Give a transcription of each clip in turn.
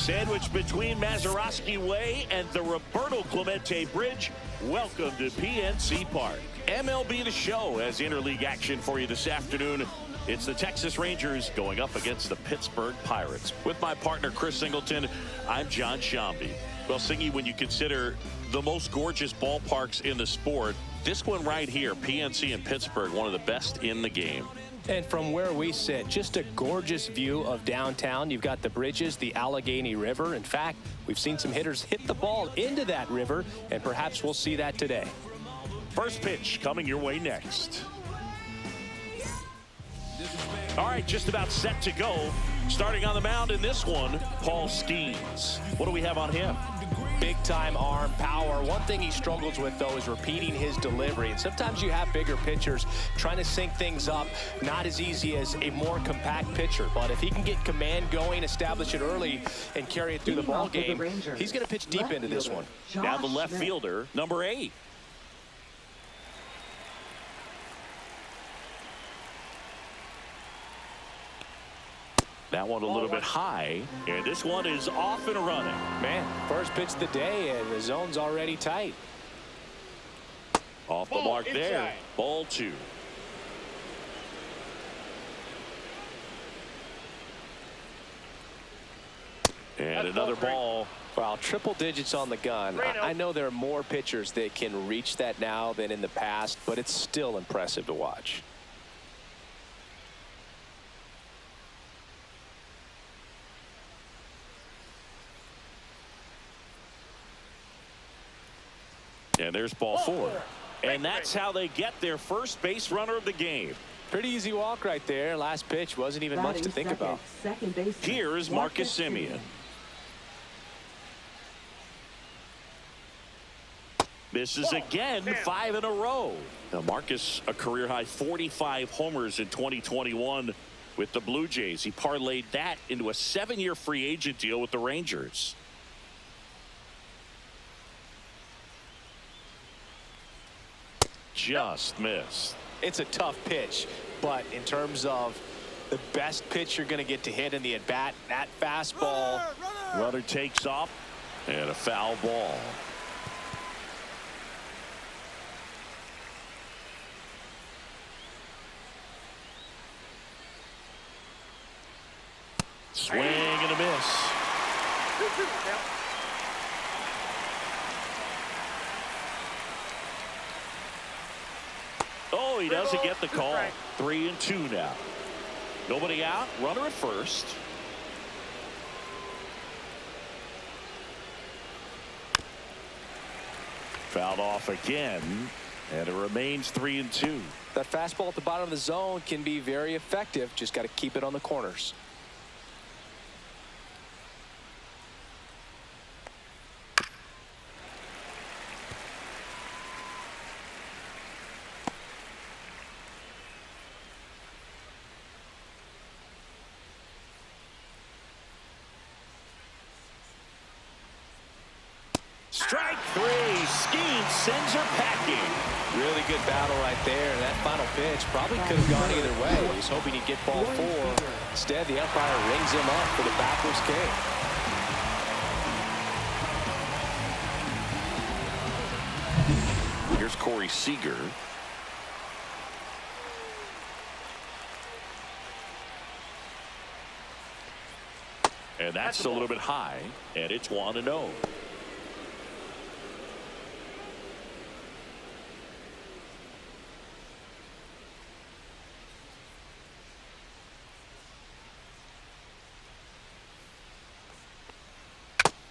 Sandwiched between Mazeroski Way and the Roberto Clemente Bridge, welcome to PNC Park. MLB The Show has interleague action for you this afternoon. It's the Texas Rangers going up against the Pittsburgh Pirates. With my partner, Chris Singleton, I'm John Shambi. Well, Singy, when you consider the most gorgeous ballparks in the sport, this one right here, PNC in Pittsburgh, one of the best in the game. And from where we sit, just a gorgeous view of downtown. You've got the bridges, the Allegheny River. In fact, we've seen some hitters hit the ball into that river, and perhaps we'll see that today. First pitch coming your way next. All right, just about set to go. Starting on the mound in this one, Paul Skeens. What do we have on him? Big-time arm power. One thing he struggles with, though, is repeating his delivery. And sometimes you have bigger pitchers trying to sync things up. Not as easy as a more compact pitcher. But if he can get command going, establish it early, and carry it through the ball game, he's going to pitch deep into this one. Now the left fielder, number 8. That one a little bit high, and this one is off and running. Man, first pitch of the day, and the zone's already tight. Off the mark there. Ball 2. And another ball. Wow, triple digits on the gun. I know there are more pitchers that can reach that now than in the past, but it's still impressive to watch. And there's ball 4. And that's how they get their first base runner of the game. Pretty easy walk right there. Last pitch wasn't even much to think about. Here is Marcus Semien. Misses again, 5 in a row. Now Marcus, a career-high 45 homers in 2021 with the Blue Jays. He parlayed that into a 7-year free agent deal with the Rangers. Just missed. It's a tough pitch, but in terms of the best pitch you're going to get to hit in the at-bat, that fastball. Runner takes off, and a foul ball. Swing and a miss. Oh, he doesn't get the call. 3-2 now. Nobody out. Runner at first. Fouled off again, and it remains 3-2. That fastball at the bottom of the zone can be very effective. Just got to keep it on the corners. Strike 3. Skeens sends her packing. Really good battle right there. And that final pitch probably could have gone either way. He was hoping he'd get ball 4. Instead, the umpire rings him up for the backwards kick. Here's Corey Seager. And that's a little bit high, and it's 1-0.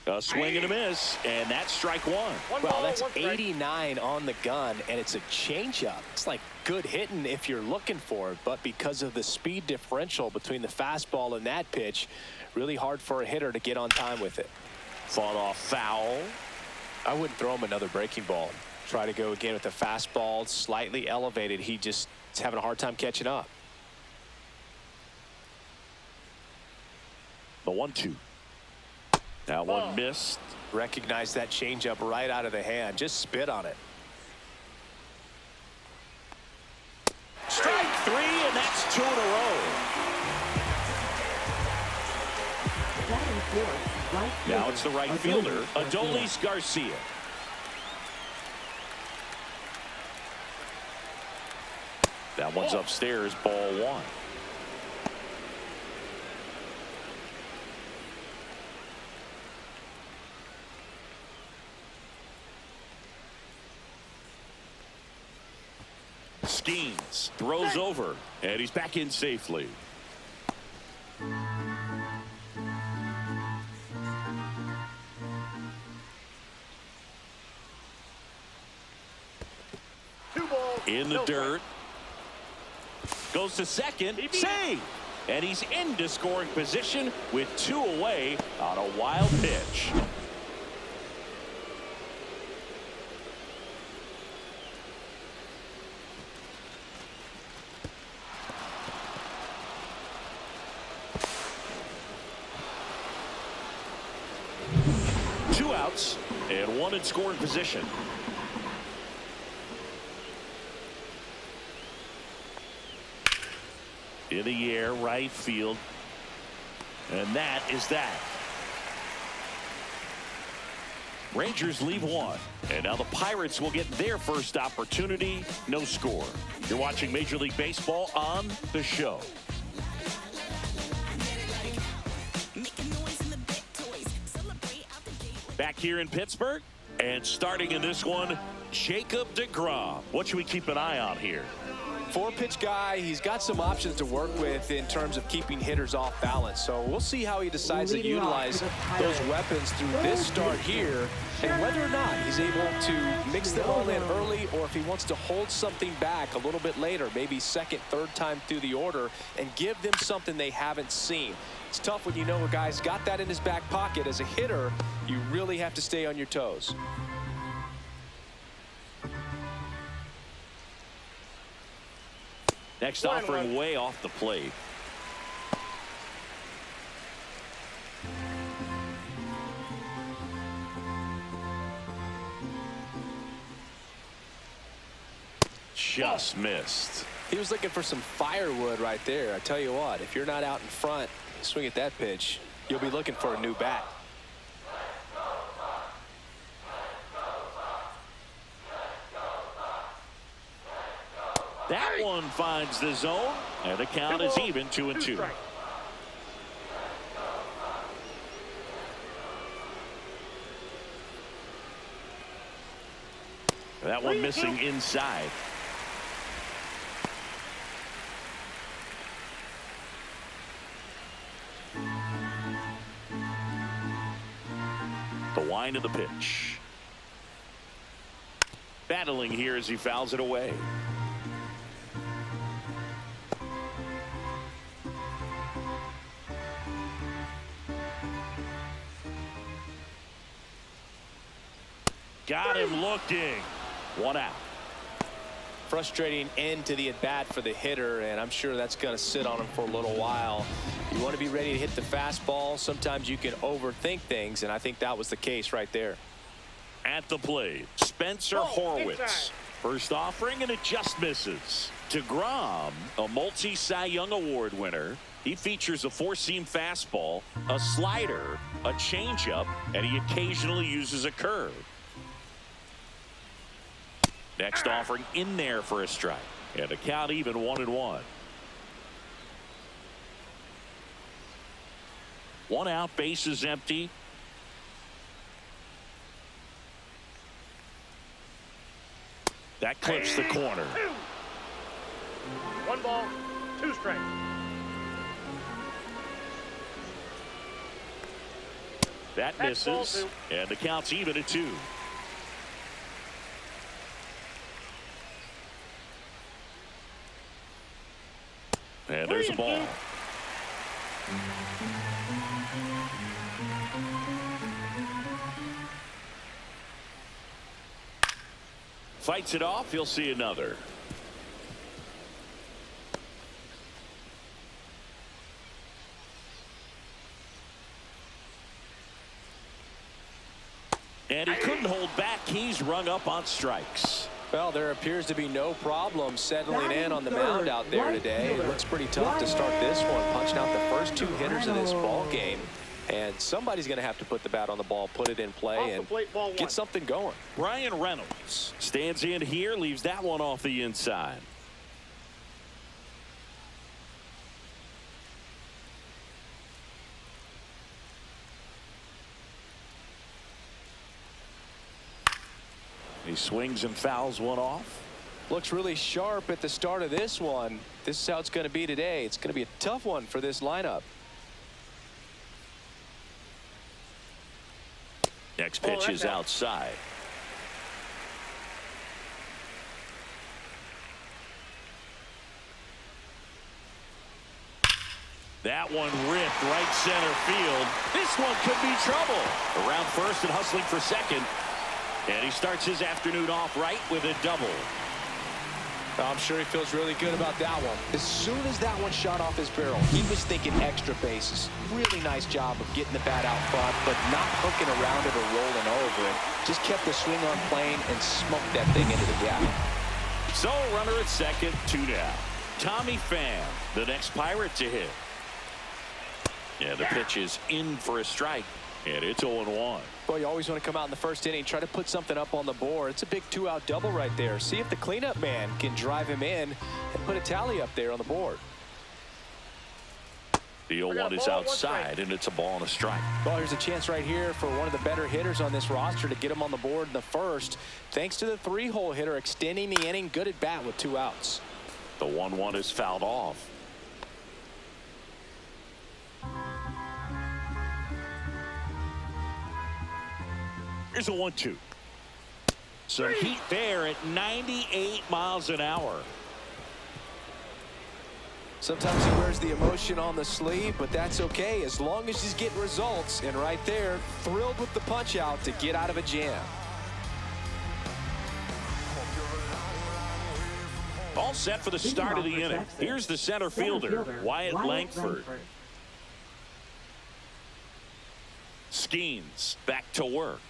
A swing and a miss, and that's strike 1. Well, that's 89 on the gun, and it's a changeup. It's like good hitting if you're looking for it, but because of the speed differential between the fastball and that pitch, really hard for a hitter to get on time with it. Fought off foul. I wouldn't throw him another breaking ball. Try to go again with the fastball, slightly elevated. He just is having a hard time catching up. The 1-2. That one missed. Recognize that changeup right out of the hand. Just spit on it. Strike 3, and that's 2 in a row. Now it's the right fielder, Adolis Garcia. That one's upstairs, ball one. Skeens throws over, and he's back in safely. In the dirt. Goes to second. Save. And he's into scoring position with 2 away on a wild pitch. Two outs and one in scoring position. In the air, right field. And that is that. Rangers leave one. And now the Pirates will get their first opportunity. No score. You're watching Major League Baseball on The Show. Back here in Pittsburgh. And starting in this one, Jacob deGrom. What should we keep an eye on here? 4-pitch guy. He's got some options to work with in terms of keeping hitters off balance. So we'll see how he decides to utilize those weapons through this start here, and whether or not he's able to mix them all in early, or if he wants to hold something back a little bit later, maybe second, third time through the order, and give them something they haven't seen. It's tough when you know a guy's got that in his back pocket. As a hitter, you really have to stay on your toes. Next offering way off the plate. Just missed. He was looking for some firewood right there. I tell you what, if you're not out in front, swing at that pitch, you'll be looking for a new bat. That one finds the zone, and the count is even 2-2. That one missing inside. The wind of the pitch. Battling here as he fouls it away. Got him looking. One out. Frustrating end to the at-bat for the hitter, and I'm sure that's going to sit on him for a little while. You want to be ready to hit the fastball. Sometimes you can overthink things, and I think that was the case right there. At the plate, Spencer Horwitz. First offering, and it just misses. deGrom, a multi-Cy Young Award winner. He features a four-seam fastball, a slider, a changeup, and he occasionally uses a curve. Next offering in there for a strike. And the count even 1-1. One out, base is empty. That clips the corner. 1 ball, 2 strikes. That misses, and the count's even at 2. And there's a ball. Fights it off. He'll see another. And he couldn't hold back. He's rung up on strikes. Well, there appears to be no problem settling in on the mound out there today. It looks pretty tough to start this one, punching out the first 2 hitters of this ball game. And somebody's going to have to put the bat on the ball, put it in play, and get something going. Brian Reynolds stands in here, leaves that one off the inside. He swings and fouls one off. Looks really sharp at the start of this one. This is how it's going to be today. It's going to be a tough one for this lineup. Next pitch is outside. That one ripped right center field. This one could be trouble. Around first and hustling for second. And he starts his afternoon off right with a double. I'm sure he feels really good about that one. As soon as that one shot off his barrel, he was thinking extra bases. Really nice job of getting the bat out front, but not hooking around it or rolling over it. Just kept the swing on plane and smoked that thing into the gap. So runner at second, 2 down. Tommy Pham, the next Pirate to hit. Yeah, the pitch is in for a strike, and it's 0-1. Well, you always want to come out in the first inning, try to put something up on the board. It's a big 2-out double right there. See if the cleanup man can drive him in and put a tally up there on the board. The 0-1 is outside, and it's a ball and a strike. Well, here's a chance right here for one of the better hitters on this roster to get him on the board in the first. Thanks to the 3-hole hitter extending the inning. Good at bat with 2 outs. The 1-1 is fouled off. Here's a 1-2. Some heat there at 98 miles an hour. Sometimes he wears the emotion on the sleeve, but that's okay as long as he's getting results. And right there, thrilled with the punch out to get out of a jam. All set for the start of the inning. Here's the center fielder, Wyatt Langford. Skeens back to work.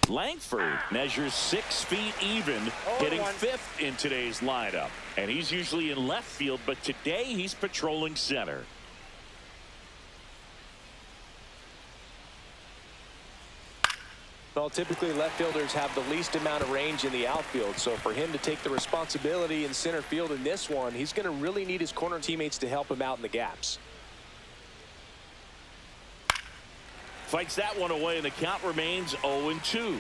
Langford measures 6 feet even, hitting 5th in today's lineup. And he's usually in left field, but today he's patrolling center. Well, typically left fielders have the least amount of range in the outfield, so for him to take the responsibility in center field in this one, he's going to really need his corner teammates to help him out in the gaps. Fights that one away, and the count remains 0-2.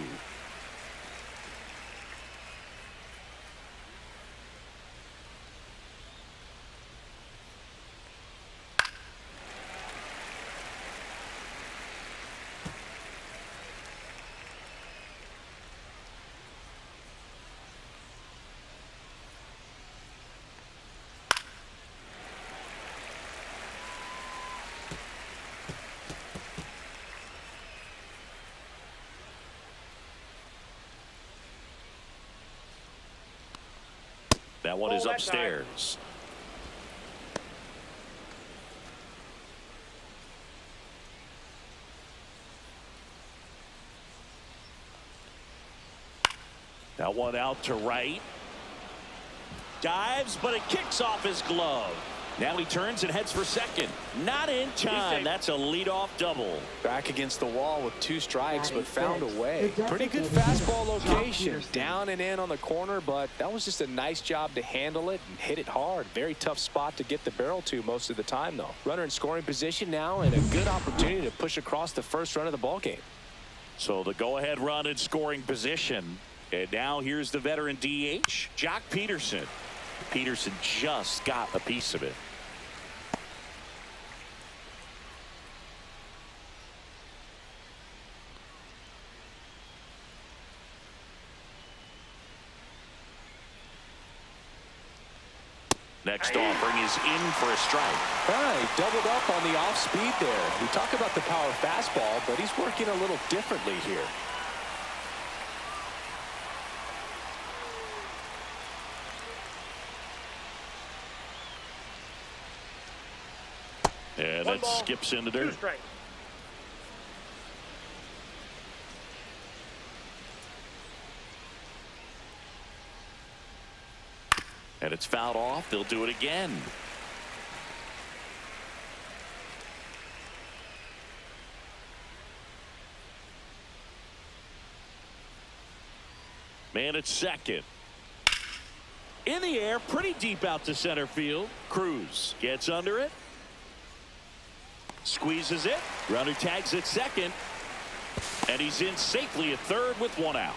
That one is upstairs. That one out to right. Dives, but it kicks off his glove. Now he turns and heads for second. Not in time. That's a leadoff double. Back against the wall with 2 strikes, but found a way. Pretty good fastball location. Down and in on the corner, but that was just a nice job to handle it and hit it hard. Very tough spot to get the barrel to most of the time, though. Runner in scoring position now, and a good opportunity to push across the first run of the ball game. So the go-ahead run in scoring position. And now here's the veteran DH, Jock Peterson. Peterson just got a piece of it. Next offering is in for a strike. He doubled up on the off speed there. We talk about the power fastball, but he's working a little differently here. And that skips into dirt. And it's fouled off. They'll do it again. Man at second. In the air, pretty deep out to center field. Cruz gets under it. Squeezes it. Runner tags at second. And he's in safely at third with one out.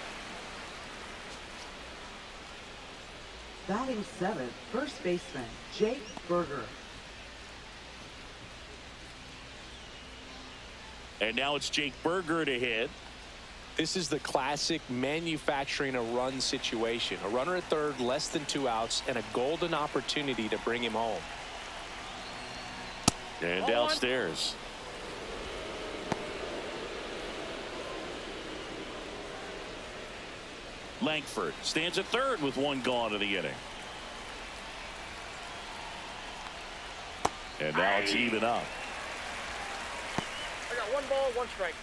Batting seventh, first baseman, Jake Burger. And now it's Jake Burger to hit. This is the classic manufacturing a run situation. A runner at third, less than 2 outs, and a golden opportunity to bring him home. And downstairs. Langford stands at third with one gone in the inning. And now it's even up. I got 1 ball, 1 strike.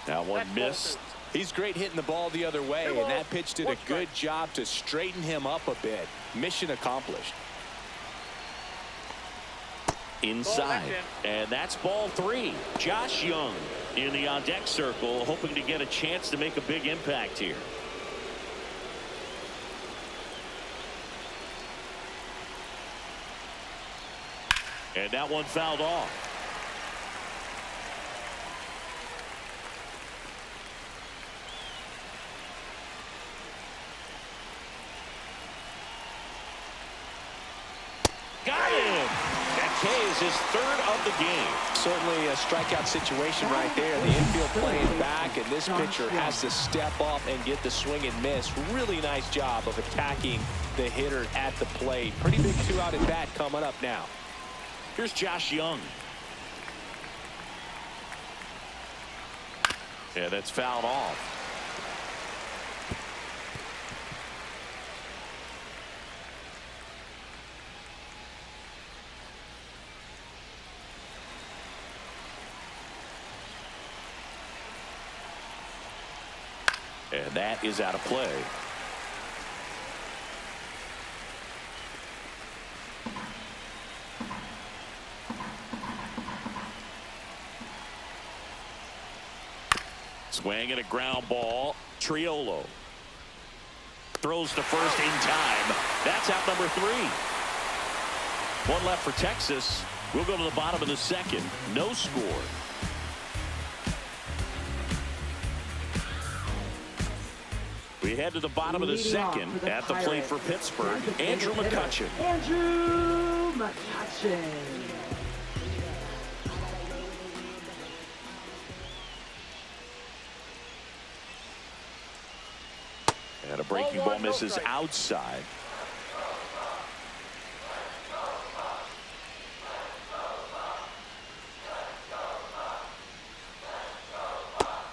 That one missed. He's great hitting the ball the other way, and that pitch did a good job to straighten him up a bit. Mission accomplished. Inside, and that's ball 3. Josh Young in the on-deck circle, hoping to get a chance to make a big impact here. And that one fouled off. Got him! That K is his third of the game. Certainly a strikeout situation right there. The infield playing back, and this pitcher has to step up and get the swing and miss. Really nice job of attacking the hitter at the plate. Pretty big 2-out at bat coming up now. Here's Josh Young. Yeah, that's fouled off. And that is out of play. Swing and a ground ball. Triolo throws to first in time. That's out number 3. One left for Texas. We'll go to the bottom of the second. No score. We head to the bottom of the second. At the plate for Pittsburgh, Andrew McCutchen. Andrew McCutchen. And a breaking ball misses outside.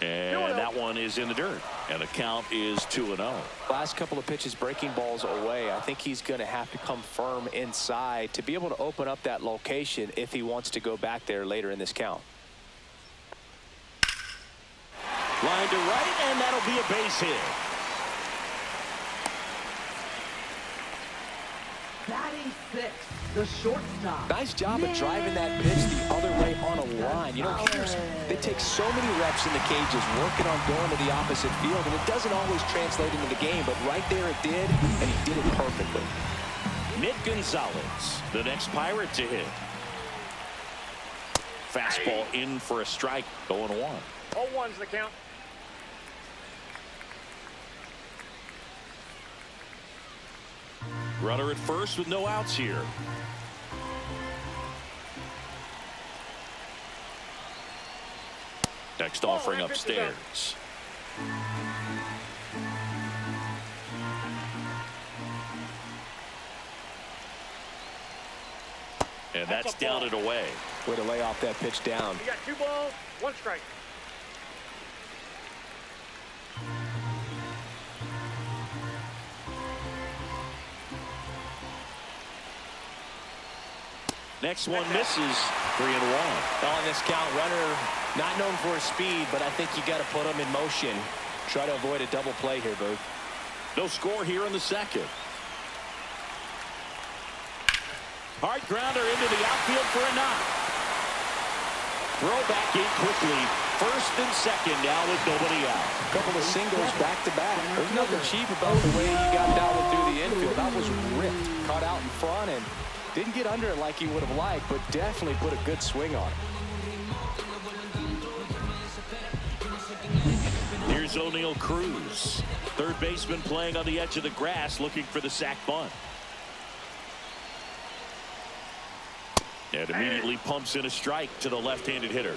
And that one is in the dirt. And the count is 2-0. Last couple of pitches breaking balls away. I think he's going to have to come firm inside to be able to open up that location if he wants to go back there later in this count. Line to right, and that'll be a base hit. Batting sixth, the shortstop. Nice job of driving that pitch the other way on a line. You know, hitters, they take so many reps in the cages working on going to the opposite field, and it doesn't always translate into the game, but right there it did, and he did it perfectly. Nick Gonzalez, the next Pirate to hit. Fastball in for a strike, 0-1. 0-1's the count. Runner at first with no outs here. Next offering upstairs. And that's down and away. Way to lay off that pitch down. You got 2 balls, 1 strike. Next one misses. 3-1. On this count, runner not known for his speed, but I think you got to put him in motion. Try to avoid a double play here, Booth. No score here in the second. Hard grounder into the outfield for a knock. Throw back in quickly. First and second now with nobody out. A couple of singles back-to-back. There's nothing cheap about the way he got that one through the infield. That was ripped. Caught out in front and didn't get under it like he would have liked, but definitely put a good swing on it. Here's O'Neal Cruz. Third baseman playing on the edge of the grass looking for the sac bunt. And immediately pumps in a strike to the left-handed hitter.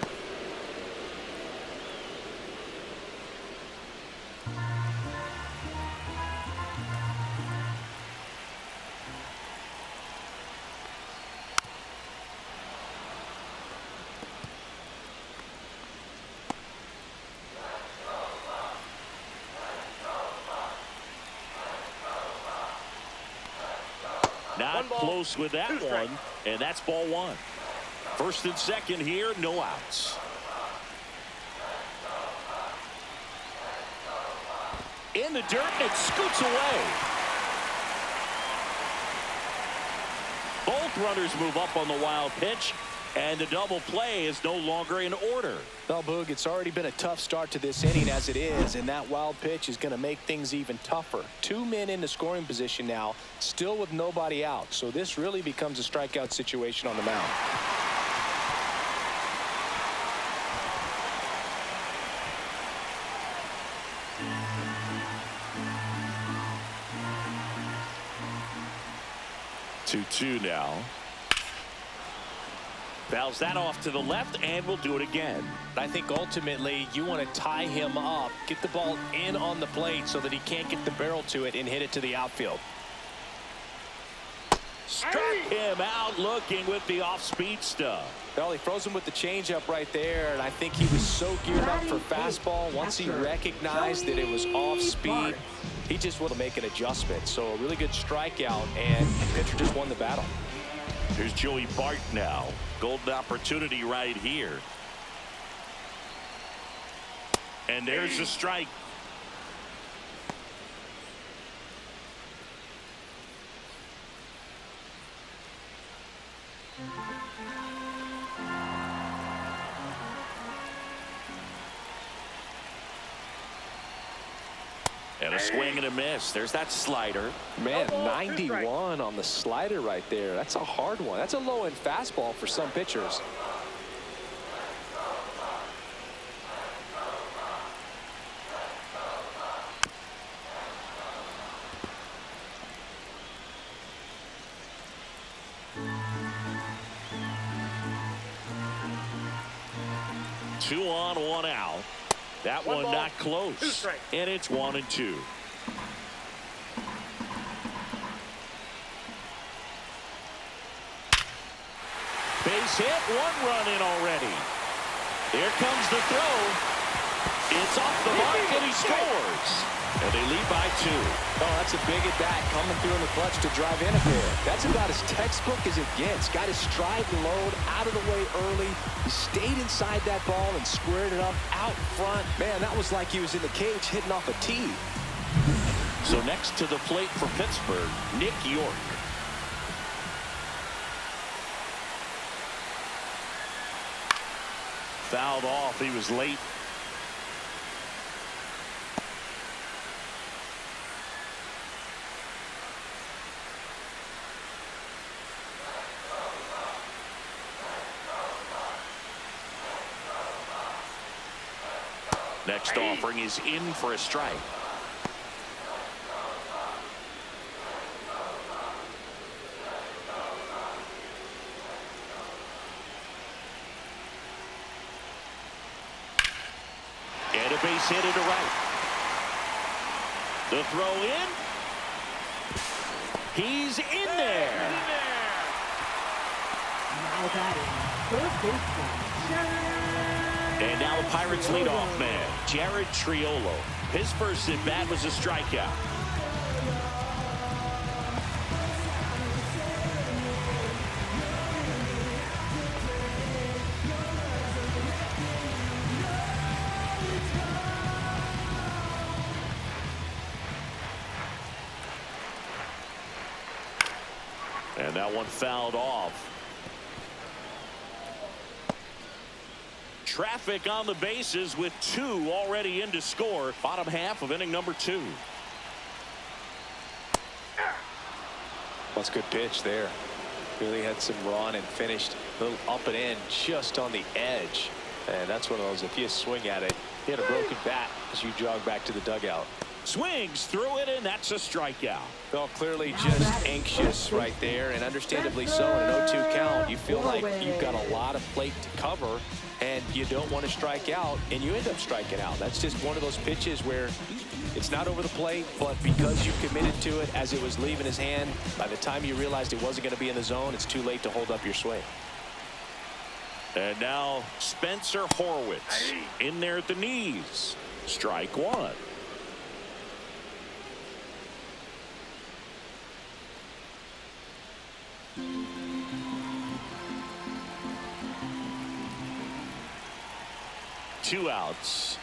Not close with that one, and that's ball one. First and second here, no outs. In the dirt, and it scoots away. Both runners move up on the wild pitch, and the double play is no longer in order. Well, Boog, it's already been a tough start to this inning as it is, and that wild pitch is going to make things even tougher. 2 men in the scoring position now, still with nobody out. So this really becomes a strikeout situation on the mound. Two now. Fouls that off to the left, and we'll do it again. I think ultimately you want to tie him up, get the ball in on the plate so that he can't get the barrel to it and hit it to the outfield. Struck him out looking with the off-speed stuff. Well, he froze him with the changeup right there, and I think he was so geared up for fastball. Once he recognized that it was off-speed, he just wanted to make an adjustment. So a really good strikeout, and the pitcher just won the battle. Here's Joey Bart now. Golden opportunity right here. And there's the strike. And a swing and a miss. There's that slider. Man, 91 on the slider right there. That's a hard one. That's a low-end fastball for some pitchers. Two on, one out. That one not close. And it's 1-2. Base hit, 1 run in already. Here comes the throw. It's off the mark, and he scores. And they lead by 2. Oh, that's a big at-bat coming through in the clutch to drive in a pair. That's about as textbook as it gets. Got his stride and load out of the way early. He stayed inside that ball and squared it up out front. Man, that was like he was in the cage hitting off a tee. So next to the plate for Pittsburgh, Nick York. Fouled off. He was late. Next offering is in for a strike. And a base hit into right. The throw in. He's in there. Now batting, third baseman, Jared. And now the Pirates leadoff man, Jared Triolo. His first at bat was a strikeout. And now That one fouled off. Traffic on the bases with 2 already in to score. Bottom half of inning number 2. That's a good pitch there. Really had some run and finished a little up and in just on the edge. And that's one of those, if you swing at it, you had a broken bat as you jog back to the dugout. Swings through it, and that's a strikeout. Well, clearly just anxious right there, and understandably so. In an 0-2 count, you feel like you've got a lot of plate to cover, and you don't want to strike out, and you end up striking out. That's just one of those pitches where it's not over the plate, but because you committed to it as it was leaving his hand, by the time you realized it wasn't going to be in the zone, it's too late to hold up your swing. And now Spencer Horwitz in there at the knees. Strike 1. Two outs.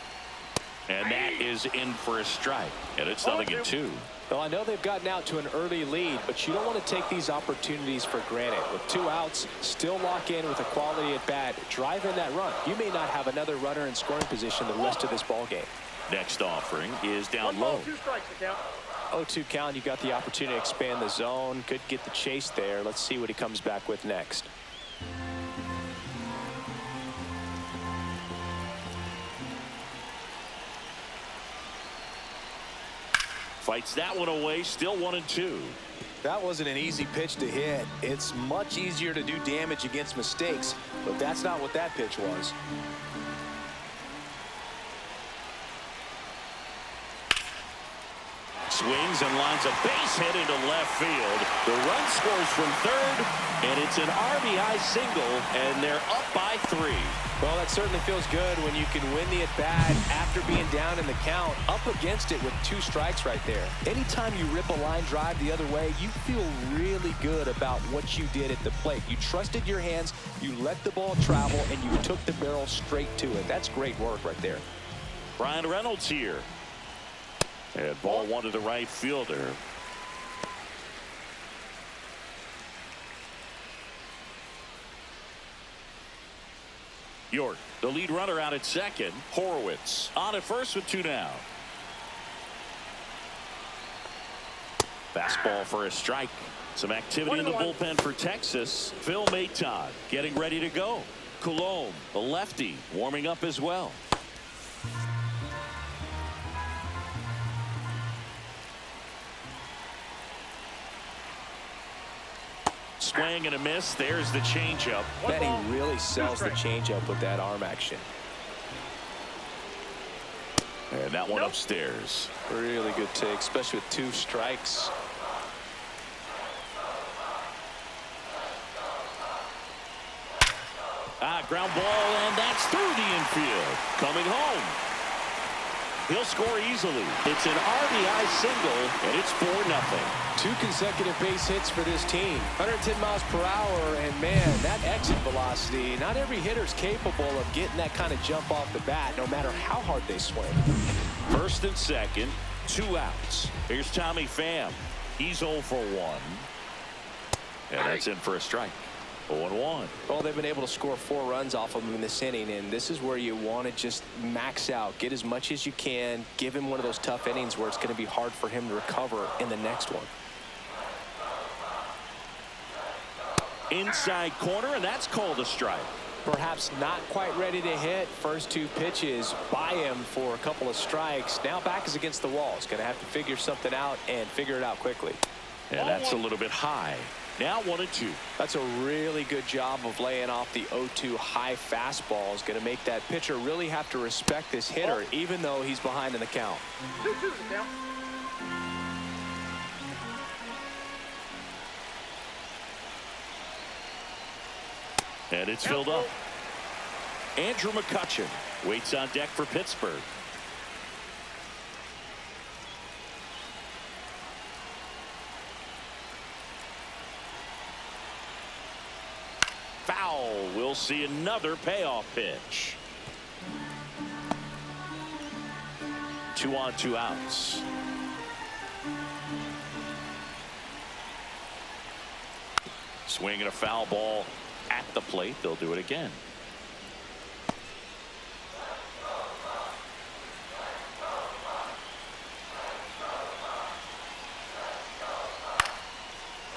And that is in for a strike. And it's 0-2. Well, I know they've gotten out to an early lead, but you don't want to take these opportunities for granted. With 2 outs, still lock in with a quality at bat. Drive in that run. You may not have another runner in scoring position the rest of this ball game. Next offering is down low. 2 strikes the count. 0-2 count. You got the opportunity to expand the zone. Could get the chase there. Let's see what he comes back with next. Fights that one away. Still 1-2. That wasn't an easy pitch to hit. It's much easier to do damage against mistakes, but that's not what that pitch was. Swings and lines a base hit into left field. The run scores from third, and it's an RBI single, and they're up by 3. Well, that certainly feels good when you can win the at-bat after being down in the count, up against it with 2 strikes right there. Anytime you rip a line drive the other way, you feel really good about what you did at the plate. You trusted your hands, you let the ball travel, and you took the barrel straight to it. That's great work right there. Brian Reynolds here. And ball 1 to the right fielder. York, the lead runner, out at second. Horwitz on at first with 2 down. Fastball for a strike. Some activity in the bullpen for Texas. Phil Maton getting ready to go. Coulombe, the lefty, warming up as well. Swing and a miss. There's the changeup. Benny really sells the changeup with that arm action. And that one upstairs. Really good take, especially with 2 strikes. Ground ball, and that's through the infield. Coming home. He'll score easily. It's an RBI single, and it's 4-0. 2 consecutive base hits for this team. 110 miles per hour, and man, that exit velocity, not every hitter's capable of getting that kind of jump off the bat, no matter how hard they swing. First and second, 2 outs. Here's Tommy Pham. He's 0 for 1. And that's in for a strike. 0-1. Well, they've been able to score 4 runs off of him in this inning, and this is where you want to just max out, get as much as you can, give him one of those tough innings where it's going to be hard for him to recover in the next one. Inside corner, and that's called a strike. Perhaps not quite ready to hit. First 2 pitches by him for a couple of strikes. Now back is against the wall. He's going to have to figure something out and figure it out quickly. And that's a little bit high. Now 1-2. That's a really good job of laying off the 0-2 high fastball. Is going to make that pitcher really have to respect this hitter, even though he's behind in the count. 2-2 the count. And it's filled up. Andrew McCutchen waits on deck for Pittsburgh. Foul. We'll see another payoff pitch. 2 on, 2 outs. Swing and a foul ball at the plate. They'll do it again.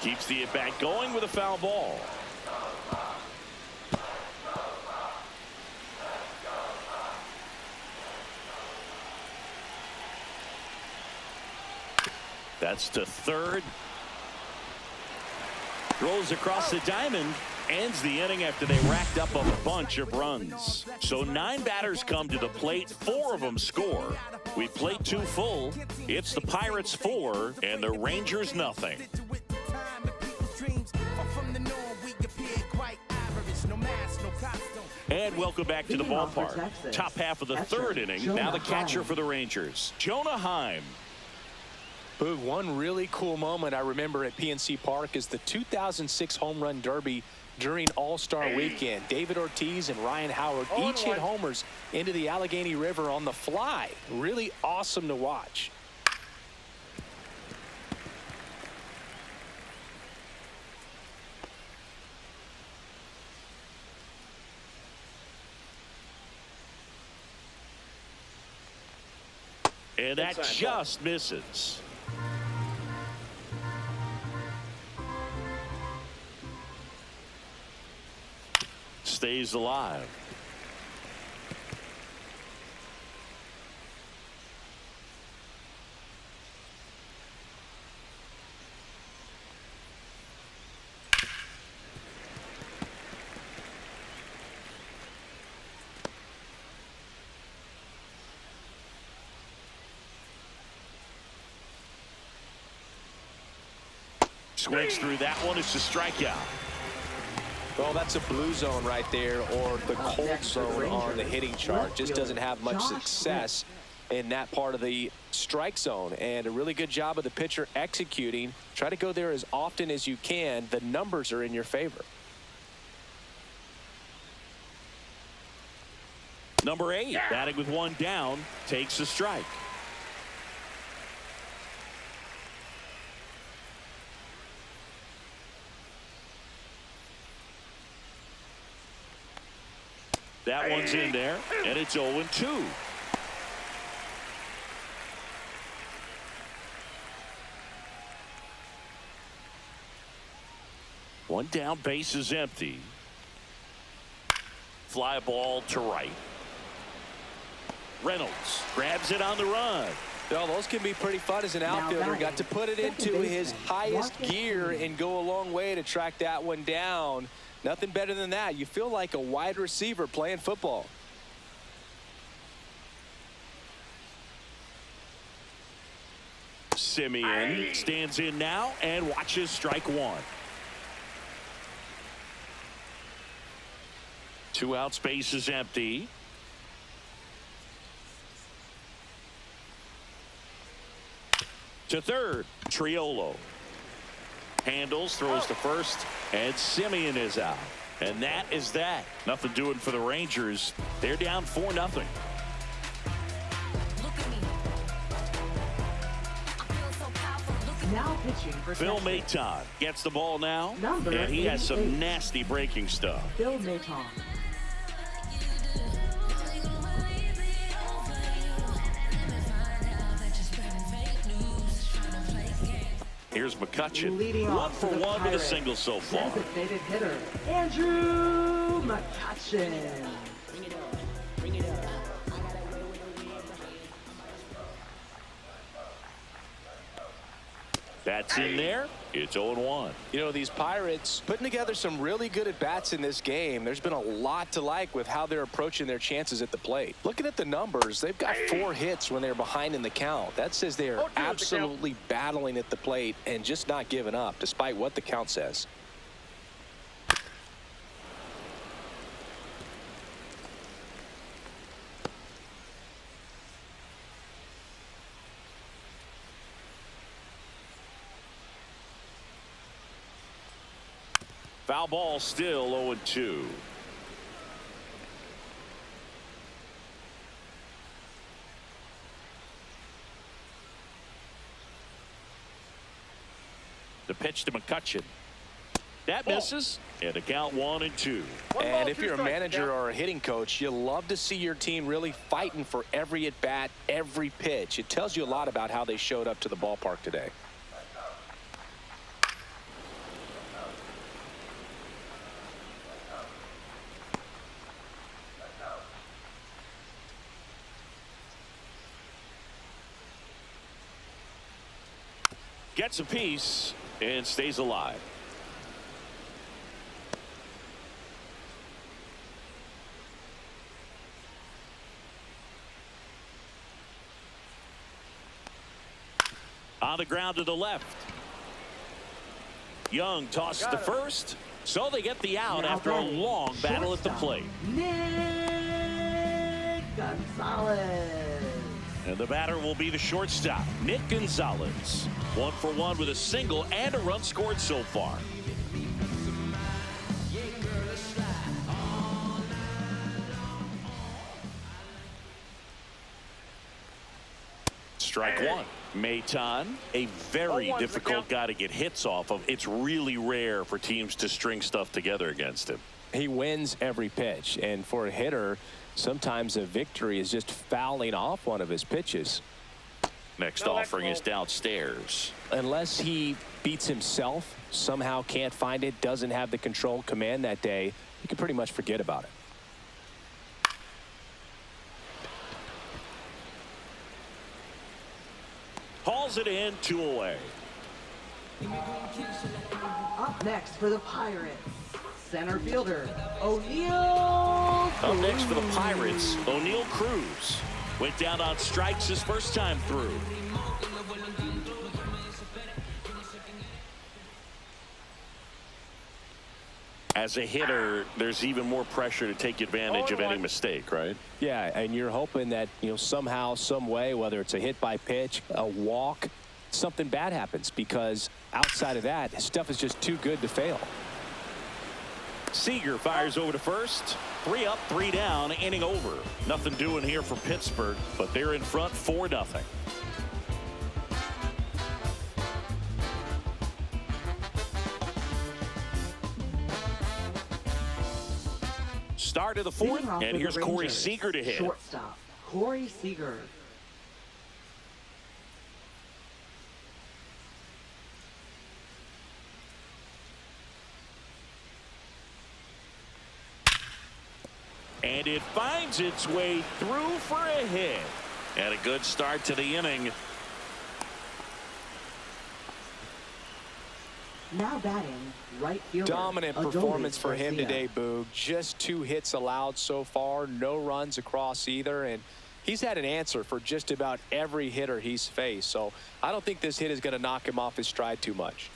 Keeps the at-bat going with a foul ball. That's to third. Throws across the diamond. Ends the inning after they racked up a bunch of runs. So 9 batters come to the plate. 4 of them score. We played 2 full. It's the Pirates 4 and the Rangers nothing. And welcome back to the ballpark. Top half of the third inning. Now the catcher for the Rangers, Jonah Heim. Boog, one really cool moment I remember at PNC Park is the 2006 Home Run Derby during All-Star Weekend. David Ortiz and Ryan Howard each hit homers into the Allegheny River on the fly. Really awesome to watch. And that just misses. Stays alive. Swings through that one. It's a strikeout. Well, that's a blue zone right there, or the cold zone on the hitting chart. Just doesn't have much success in that part of the strike zone. And a really good job of the pitcher executing. Try to go there as often as you can. The numbers are in your favor. Number 8, batting with 1 down, takes a strike. That one's in there, and it's 0-2. One down, base is empty. Fly ball to right. Reynolds grabs it on the run. Well, those can be pretty fun as an outfielder. Got to put it into his highest gear and go a long way to track that one down. Nothing better than that. You feel like a wide receiver playing football. Simeon stands in now and watches strike 1. 2 outs, base is empty. To third, Triolo. Handles, throws to first, and Simeon is out. And that is that. Nothing doing for the Rangers. They're down 4-0. Now pitching for Phil Texas. Maton gets the ball now, Number and he has some 88. nasty breaking stuff. Phil Maton. Here's McCutchen. Leading 1 off for for the 1 with a Pirates, single so far. Designated hitter Andrew McCutchen. That's in there. It's 0-1. You know, these Pirates putting together some really good at-bats in this game. There's been a lot to like with how they're approaching their chances at the plate. Looking at the numbers, they've got 4 hits when they're behind in the count. That says they are absolutely battling at the plate and just not giving up, despite what the count says. Foul ball, still 0-2. The pitch to McCutchen. That misses. And the count 1-2. And if you're a manager or a hitting coach, you love to see your team really fighting for every at-bat, every pitch. It tells you a lot about how they showed up to the ballpark today. Gets a piece and stays alive. On the ground to the left. Young tosses to first, so they get the out after a long battle at the plate. Nick Gonzalez. And the batter will be the shortstop, Nick Gonzalez. 1 for 1 with a single and a run scored so far. Strike one. Maton, a very difficult guy to get hits off of. It's really rare for teams to string stuff together against him. He wins every pitch, and for a hitter, sometimes a victory is just fouling off one of his pitches. Next offering is downstairs. Unless he beats himself, somehow can't find it, doesn't have the control command that day, you can pretty much forget about it. Hauls it in, 2 away. Up next for the Pirates, center fielder, O'Neal Up next for the Pirates, O'Neal Cruz. Went down on strikes his first time through. As a hitter, there's even more pressure to take advantage of any mistake, right? Yeah, and you're hoping that, somehow, some way, whether it's a hit by pitch, a walk, something bad happens, because outside of that, stuff is just too good to fail. Seager fires over to first. 3 up, 3 down, inning over. Nothing doing here for Pittsburgh, but they're in front 4-0. Start of the 4th, and here's Corey Seager to hit. Shortstop, Corey Seager. And it finds its way through for a hit. And a good start to the inning. Now batting, right fielder. Dominant Adolis performance for him Garcia. today, Boog. Just 2 hits allowed so far, no runs across either, and he's had an answer for just about every hitter he's faced. So I don't think this hit is going to knock him off his stride too much.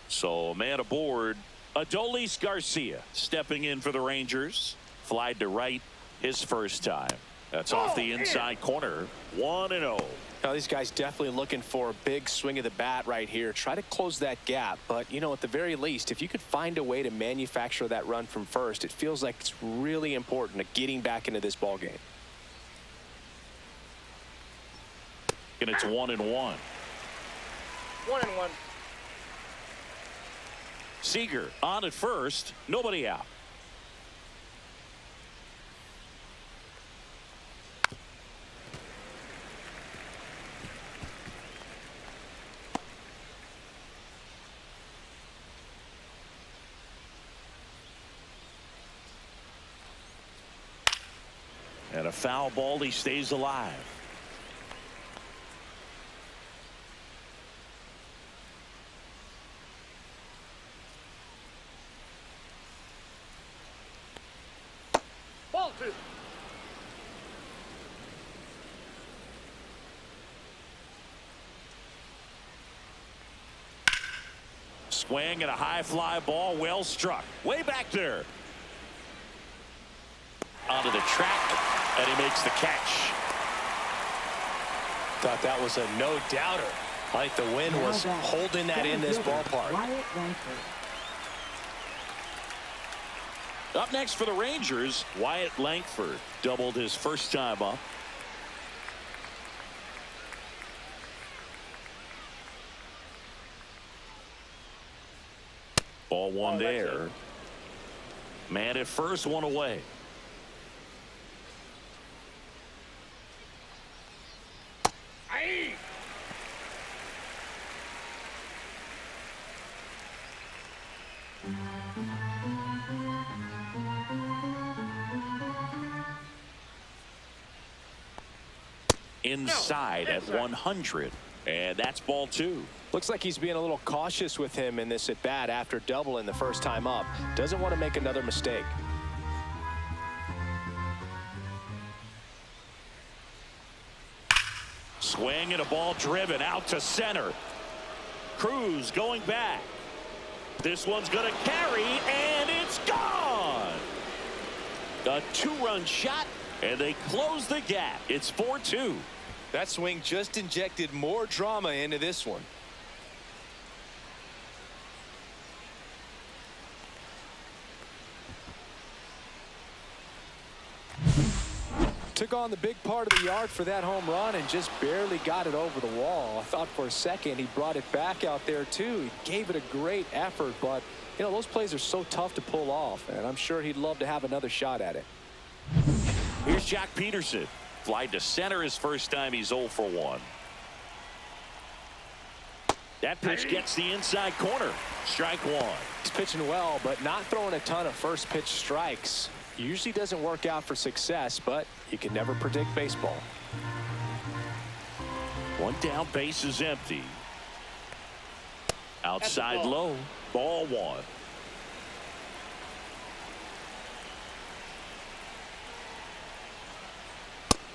So man aboard, Adolis Garcia stepping in for the Rangers. Flied to right his first time. That's off the inside corner. 1-0. Now these guys definitely looking for a big swing of the bat right here. Try to close that gap, but at the very least, if you could find a way to manufacture that run from first, it feels like it's really important to getting back into this ball game. And it's 1-1. 1-1. Seager on at first, nobody out. And a foul ball, he stays alive. Ball 2. Swing and a high fly ball, well struck. Way back there. Onto the track. And he makes the catch. Thought that was a no-doubter. Like the wind was holding that in this ballpark. Wyatt Langford. Up next for the Rangers, Wyatt Langford doubled his first time up. Ball one Oh, that's there. Man at first, one away. Aye. Inside at 100. And that's ball two. Looks like he's being a little cautious with him in this at bat after doubling the first time up. Doesn't want to make another mistake. Swing and a ball driven out to center. Cruz going back. This one's going to carry, and it's gone. A two-run shot, and they close the gap. It's 4-2. That swing just injected more drama into this one. Took on the big part of the yard for that home run and just barely got it over the wall. I thought for a second he brought it back out there too. He gave it a great effort, but you know, those plays are so tough to pull off, and I'm sure he'd love to have another shot at it. Here's Jock Peterson. Fly to center his first time. He's 0 for 1. That pitch gets the inside corner. Strike one. He's pitching well, but not throwing a ton of first pitch strikes. Usually doesn't work out for success, but you can never predict baseball. One down, base is empty. Outside ball. low. Ball one.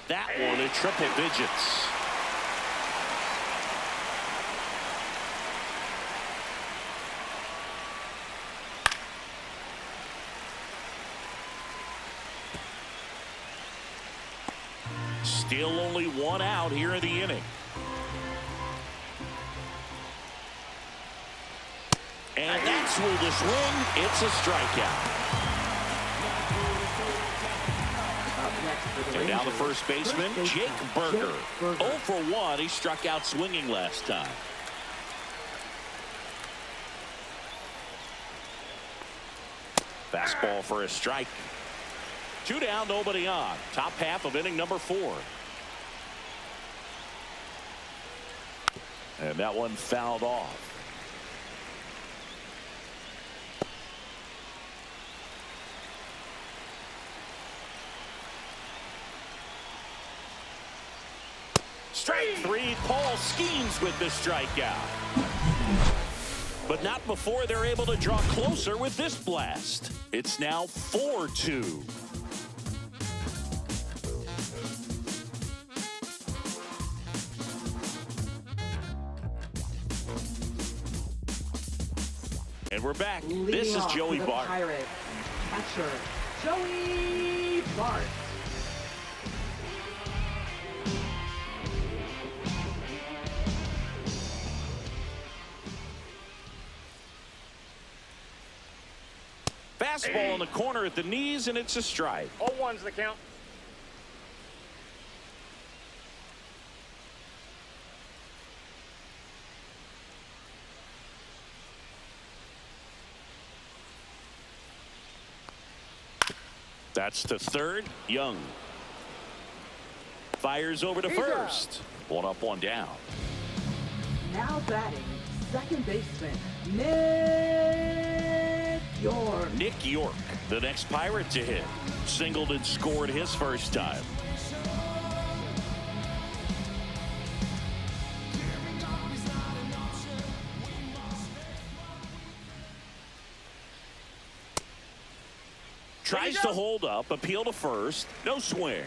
That one at triple digits. Still only one out here in the inning. And that's with the swing. It's a strikeout. And now the first baseman, Jake Burger. 0 for 1. He struck out swinging last time. Fastball for a strike. 2 down, nobody on. Top half of inning number 4. And that one fouled off. Strike 3. Paul schemes with the strikeout. But not before they're able to draw closer with this blast. It's now 4-2. And we're back. This is Joey Bart. Pirates. Catcher, Joey Bart. Fastball in the corner at the knees, and it's a strike. 0-1's the count. That's to third. Young fires over to He's first. One up, one down. Now batting, second baseman, Nick York. Nick York, the next Pirate to hit. Singled and scored his first time. Tries to hold up, appeal to first, no swing.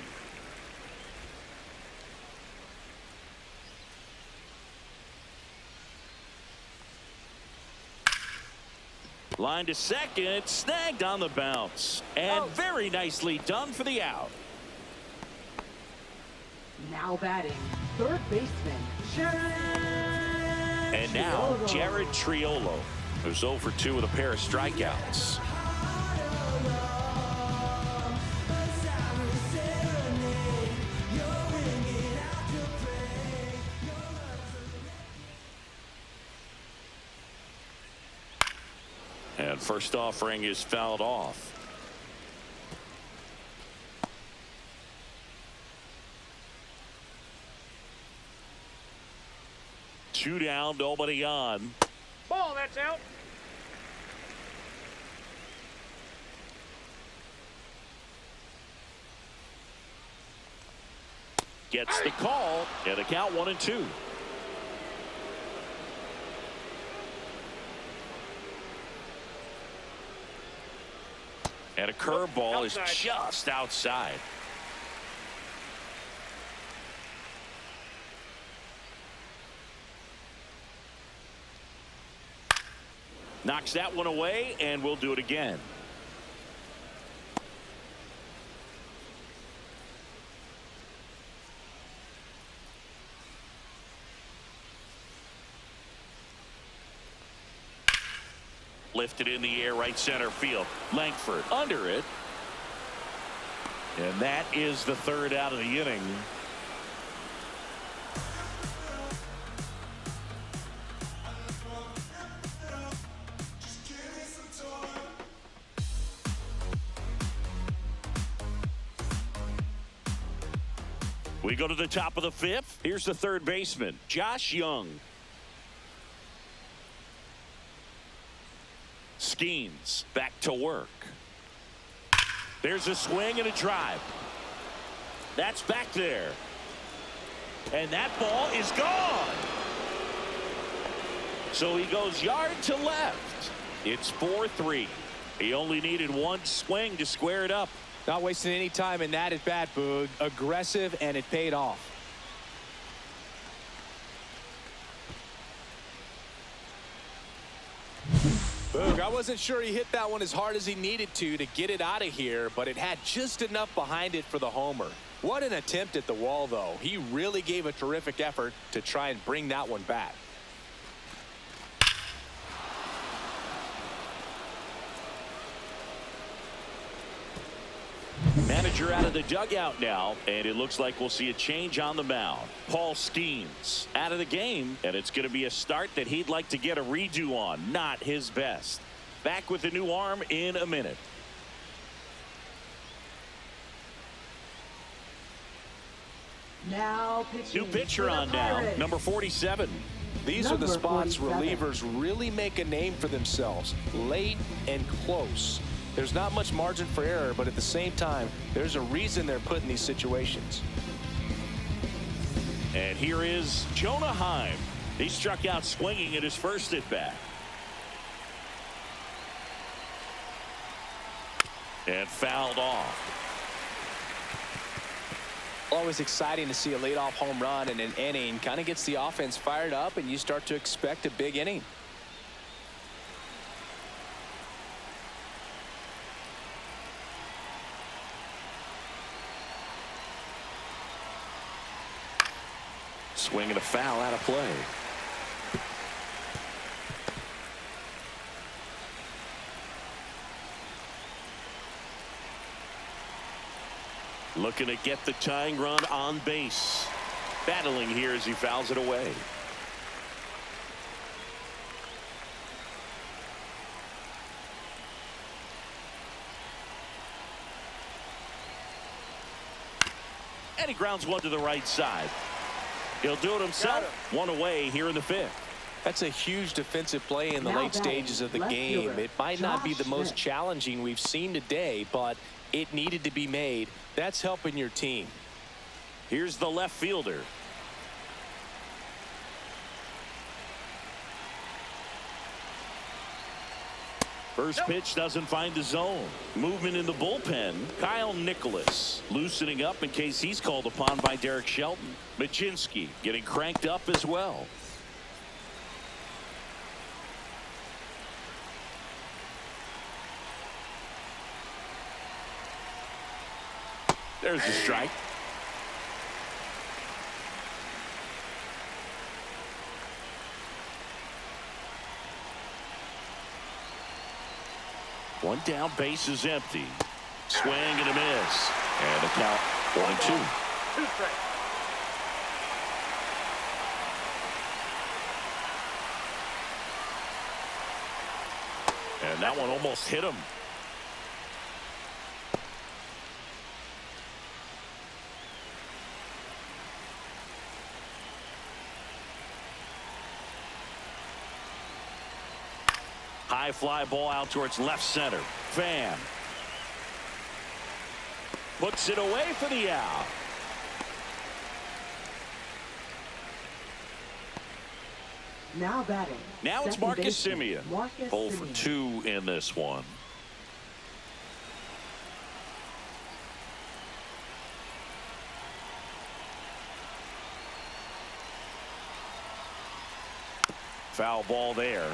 Line to second, snagged on the bounce, and very nicely done for the out. Now batting, third baseman, Jared. And now Jared Triolo, who's 0 for 2 with a pair of strikeouts. And first offering is fouled off. Two down, nobody on. Ball, that's out. Gets the call, and a count 1-2. And a curveball is just outside. Knocks that one away, and we'll do it again. Lifted in the air, right center field. Langford under it. And that is the third out of the inning. We go to the top of the fifth. Here's the third baseman, Josh Young. Skeens back to work. There's a swing and a drive. That's back there. And that ball is gone. So he goes yard to left. It's 4-3. He only needed one swing to square it up. Not wasting any time in that at bat, Boog. Aggressive, and it paid off. Boog, I wasn't sure he hit that one as hard as he needed to get it out of here, but it had just enough behind it for the homer. What an attempt at the wall, though. He really gave a terrific effort to try and bring that one back. Manager out of the dugout now, and it looks like we'll see a change on the mound. Paul Skeens out of the game, and it's going to be a start that he'd like to get a redo on. Not his best. Back with the new arm in a minute. Now pitching. New pitcher on now, number 47. These are the spots relievers really make a name for themselves. Late and close. There's not much margin for error, but at the same time, there's a reason they're put in these situations. And here is Jonah Heim. He struck out swinging at his first at bat. And fouled off. Always exciting to see a leadoff home run in an inning. Kind of gets the offense fired up, and you start to expect a big inning. Swing and a foul out of play. Looking to get the tying run on base. Battling here as he fouls it away. And he grounds one to the right side. He'll do it himself. One away here in the fifth. That's a huge defensive play in the late stages of the game. It might not be the most challenging we've seen today, but it needed to be made. That's helping your team. Here's the left fielder. First pitch doesn't find the zone. Movement in the bullpen. Kyle Nicholas loosening up in case he's called upon by Derek Shelton. Machinsky getting cranked up as well. There's the strike. One down, base is empty. Swing and a miss. And the count 1-2. 2 strikes. And That one almost hit him. High fly ball out towards left center. Pham puts it away for the out. Now batting. Now it's second Marcus baseman, Semien. Marcus 0 for Semien. 2 in this one. Foul ball there.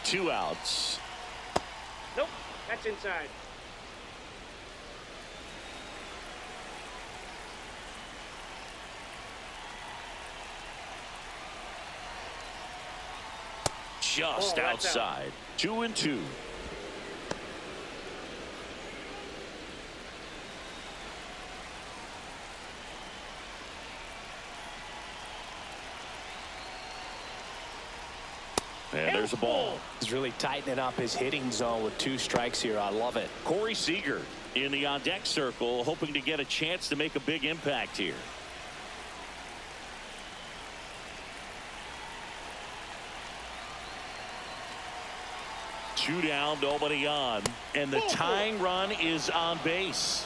Two outs. Nope, that's inside. Just Oh, that's outside. 2-2. And there's a ball. He's really tightening up his hitting zone with 2 strikes here. I love it. Corey Seager in the on-deck circle, hoping to get a chance to make a big impact here. Two down, nobody on, and the tying run is on base.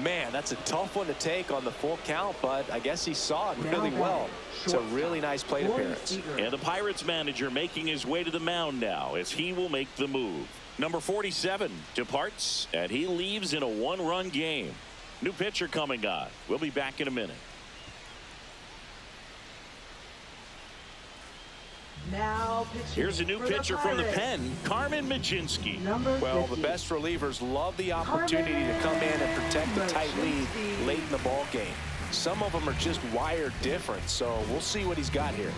Man, that's a tough one to take on the full count, but I guess he saw it Now really batting, well. It's a shortstop, really nice plate Corey appearance. Seager. And the Pirates manager making his way to the mound now as he will make the move. Number 47 departs, and he leaves in a 1-run game. New pitcher coming on. We'll be back in a minute. Now pitching Here's a new for pitcher from the Pirates. pen, Carmen Mlodzinski. Number Well, 50. the best relievers love the opportunity to come in and protect the tight lead late in the ball game. Some of them are just wired different, so we'll see what he's got here.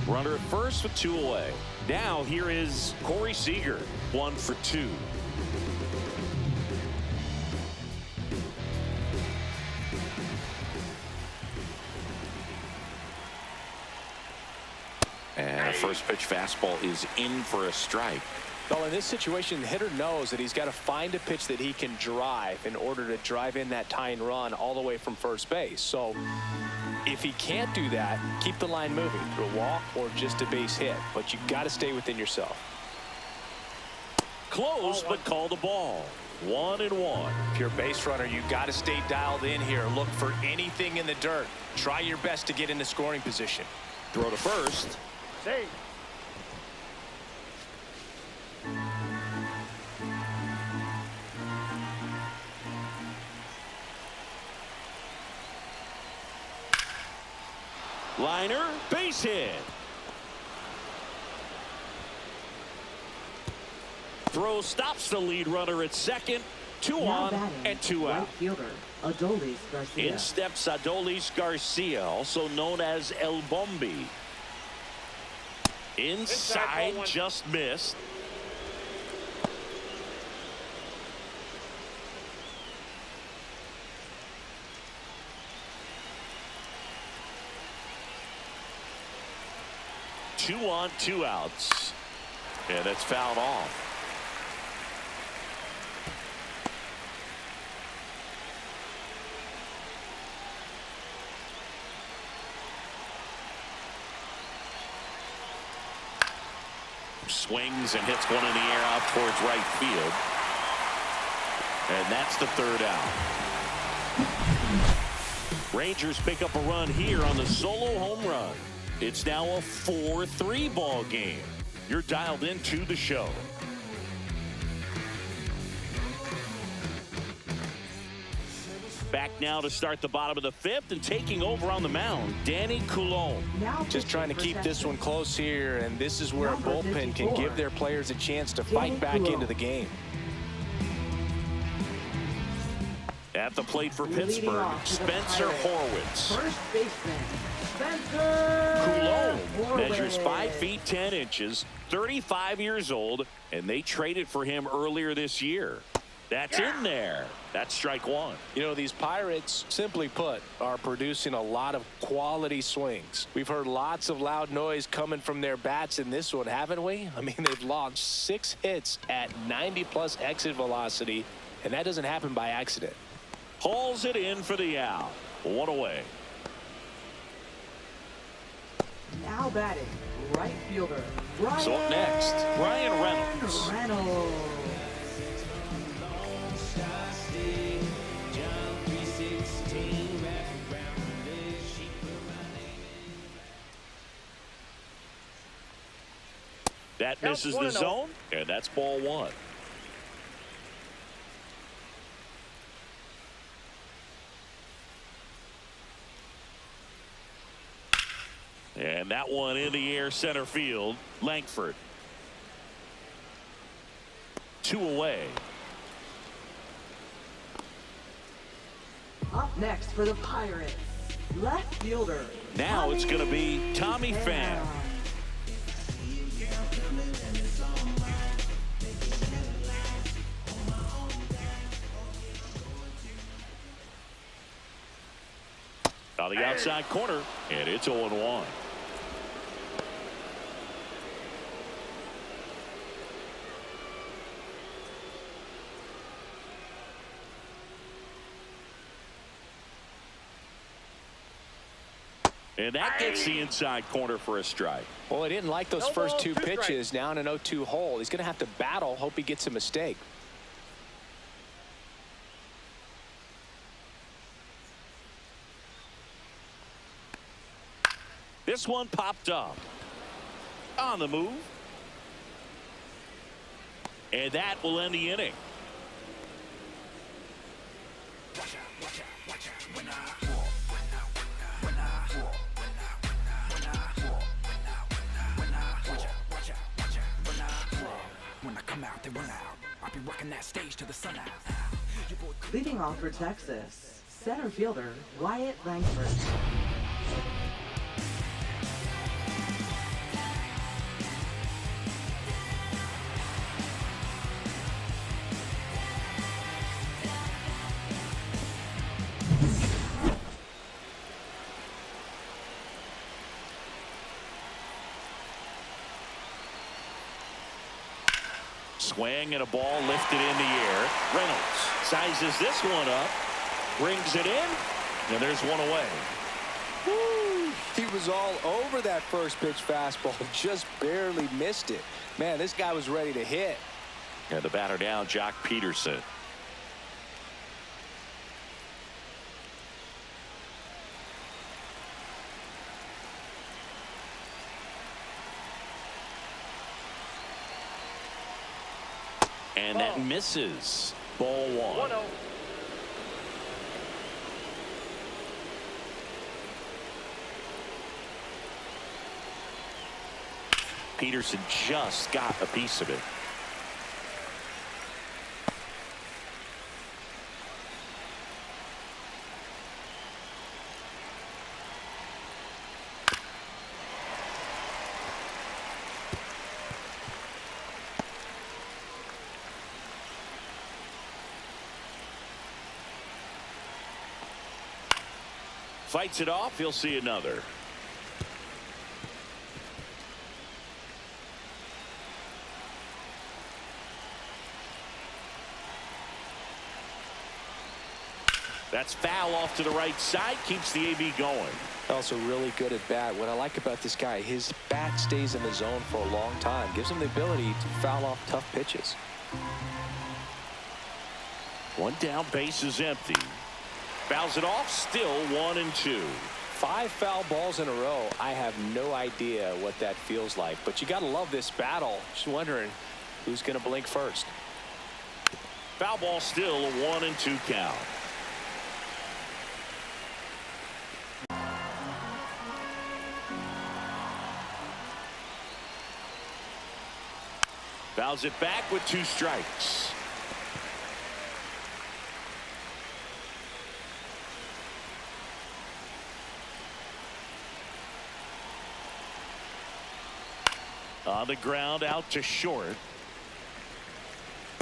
Runner at first with 2 away. Now here is Corey Seager, 1 for 2. And a first pitch fastball is in for a strike. Well, in this situation, the hitter knows that he's got to find a pitch that he can drive in order to drive in that tying run all the way from first base. So if he can't do that, keep the line moving through a walk or just a base hit. But you got to stay within yourself. Close, but call the ball. 1-1. If you're a base runner, you got to stay dialed in here. Look for anything in the dirt. Try your best to get into scoring position. Throw to first. Save. Liner, base hit. Throw stops the lead runner at second. 2 Now on batting, and 2 right out. fielder Adolis Garcia. In steps Adolis Garcia, also known as El Bombi. Inside, ball 1. just missed. Two on, 2 outs. And it's fouled off. Swings and hits one in the air out towards right field. And that's the 3rd out. Rangers pick up a run here on the solo home run. It's now a 4-3 ball game. You're dialed into the show. Back now to start the bottom of the 5th, and taking over on the mound, Danny Coulombe. Now Just trying to pitching keep for this one close here, and this is where a Number bullpen can 54. give their players a chance to fight back into the game. At the plate for Leading Pittsburgh, off to the Spencer Pirates, Horwitz. First baseman, Spencer Coulomb measures Horwitz. 5 feet 10 inches, 35 years old, and they traded for him earlier this year. That's in there. That's strike one. You know, these Pirates, simply put, are producing a lot of quality swings. We've heard lots of loud noise coming from their bats in this one, haven't we? I mean, they've launched 6 hits at 90-plus exit velocity, and that doesn't happen by accident. Hauls it in for the out. 1 away. Now batting, right fielder, Ryan So up next, Ryan Reynolds. Reynolds. That misses the zone, and that's ball 1. And that one in the air center field. Langford. 2 away. Up next for the Pirates, left fielder. Now it's going to be Tommy Pham. On the outside corner, and it's 0-1. And that gets the inside corner for a strike. Well, he didn't like those No first ball, 2 2 strikes. pitches. Now in an 0-2 hole. He's going to have to battle, hope he gets a mistake. This one popped up. On the move. And that will end the inning. When I come out, they run out. I'll be rocking that stage to the sun out. Leading off for Texas, center fielder, Wyatt Langford. Swing and a ball lifted in the air. Reynolds sizes this one up, brings it in, and there's 1 away. Woo! He was all over that first pitch fastball, just barely missed it. Man, this guy was ready to hit. And the batter down, Jock Peterson. And that misses. Ball 1. 1-0. Peterson just got a piece of it. Fights it off. He'll see another. That's foul off to the right side. Keeps the AB going. Also really good at bat. What I like about this guy, his bat stays in the zone for a long time. Gives him the ability to foul off tough pitches. 1 down, base is empty. Fouls it off, still 1-2. 5 foul balls in a row. I have no idea what that feels like, but you got to love this battle. Just wondering who's going to blink first. Foul ball, still a 1-2 count. Fouls it back with 2 strikes. On the ground, out to short.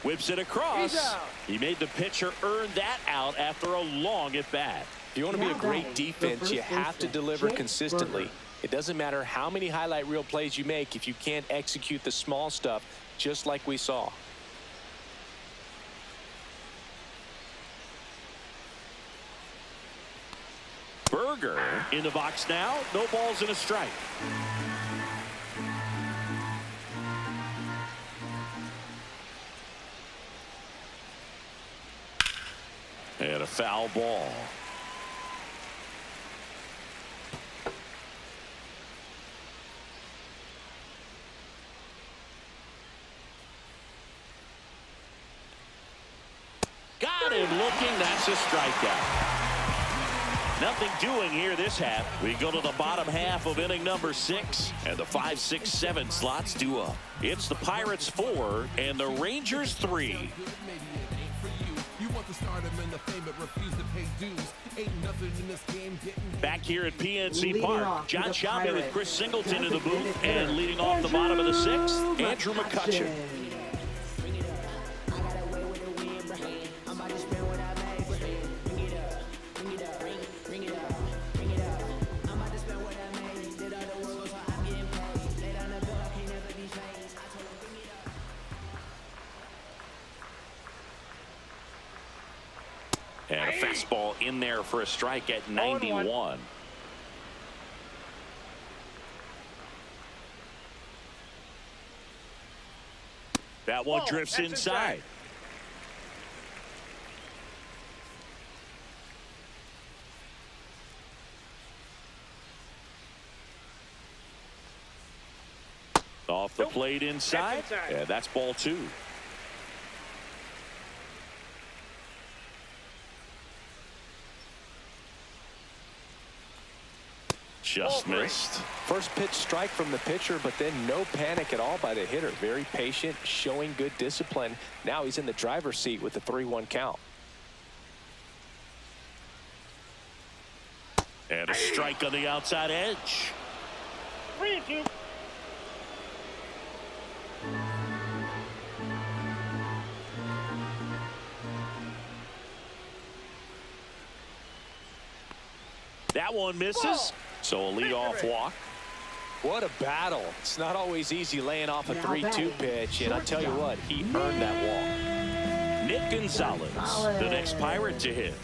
Whips it across. He made the pitcher earn that out after a long at bat. If you want to be a great defense, you have to deliver consistently. It doesn't matter how many highlight reel plays you make if you can't execute the small stuff, just like we saw. Berger in the box now. No balls and a strike. And a foul ball. Got him looking. That's a strikeout. Nothing doing here this half. We go to the bottom half of inning number 6, and the 5, 6, 7 slots due up. It's the Pirates 4 and the Rangers 3. Back here at PNC Park, John Shelby with Chris Singleton in the booth, and leading off the bottom of the 6th, Andrew McCutchen. And a fastball in there for a strike at 91. That one drifts inside. Off the plate inside. Yeah, that's ball 2. Just missed. First pitch strike from the pitcher, but then no panic at all by the hitter. Very patient, showing good discipline. Now he's in the driver's seat with the 3-1 count. And a strike on the outside edge. 3-2. That one misses. So a leadoff walk. What a battle. It's not always easy laying off a 3-2 pitch, and I tell you what, he earned that walk. Nick Gonzalez, the next Pirate to hit.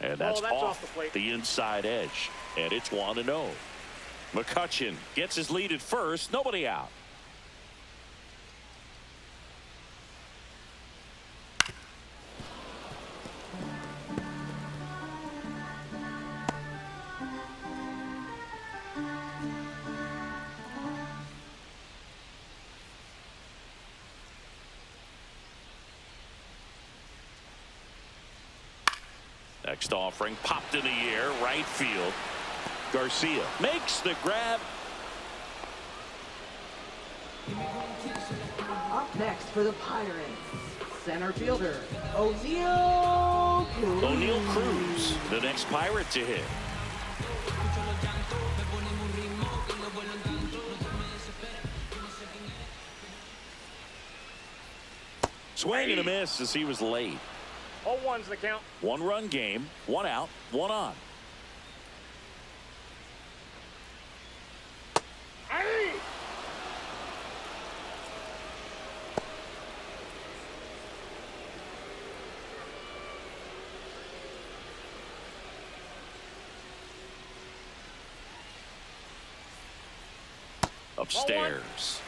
And that's off the inside edge. And it's 1-0. McCutchen gets his lead at first. Nobody out. Next offering popped in the air, right field. Garcia makes the grab. Up next for the Pirates, center fielder O'Neal Cruz. O'Neal Cruz, the next Pirate to hit. Swing and a miss as he was late. 0-1's the count. 1-run game, 1 out, 1 on. Upstairs.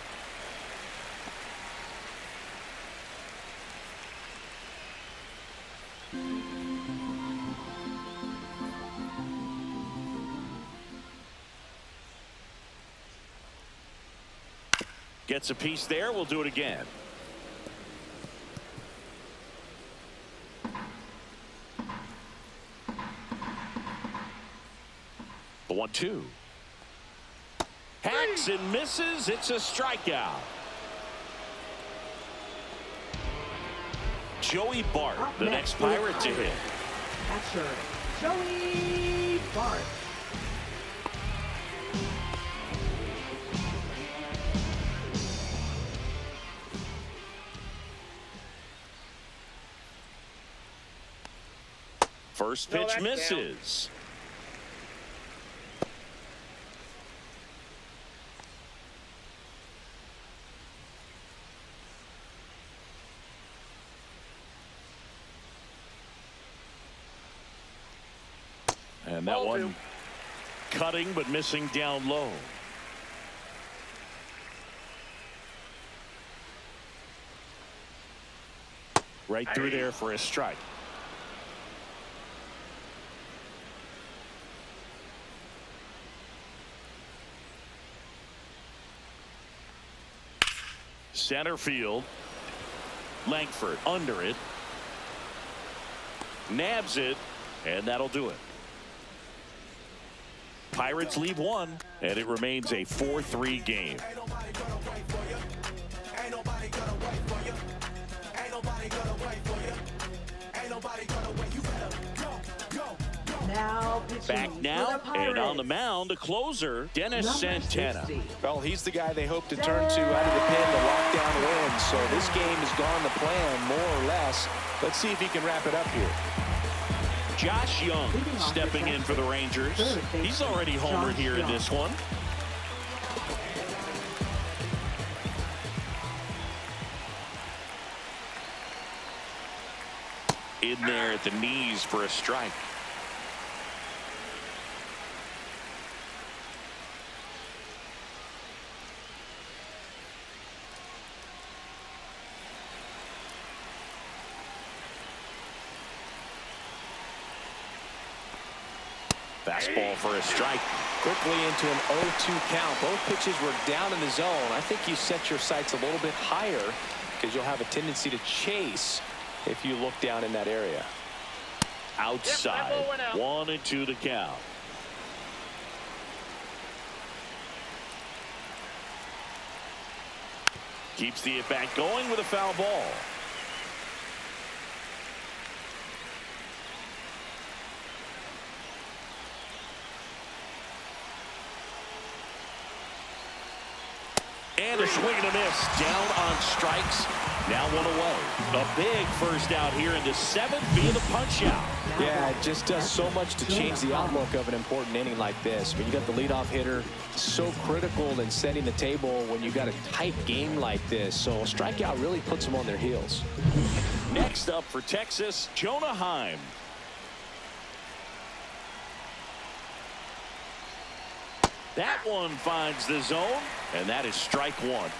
Gets a piece there. We'll do it again. The 1-2. Hacks and misses. It's a strikeout. Joey Bart, the next Pirate to hit. Catcher, Joey Bart. First pitch misses. And that one cutting but missing down low. Right through there for a strike. Center field. Langford under it. Nabs it, and that'll do it. Pirates lead one, and it remains a 4-3 game. Now Back now, and on the mound, the closer, Dennis Santana. Well, he's the guy they hope to turn to out of the pen to lock down wins. So this game has gone to plan, more or less. Let's see if he can wrap it up here. Josh Young stepping in for the Rangers. He's already homered here in this one. In there at the knees for a strike. Fastball for a strike. Quickly into an 0-2 count. Both pitches were down in the zone. I think you set your sights a little bit higher because you'll have a tendency to chase if you look down in that area. Outside. 1-2 the count. Keeps the at-bat going with a foul ball. And a swing and a miss. Down on strikes. Now one away. A big first out here in the 7th via the punch out. Yeah, it just does so much to change the outlook of an important inning like this. When you got the leadoff hitter, so critical in setting the table when you got a tight game like this. So a strikeout really puts them on their heels. Next up for Texas, Jonah Heim. That one finds the zone, and that is strike one.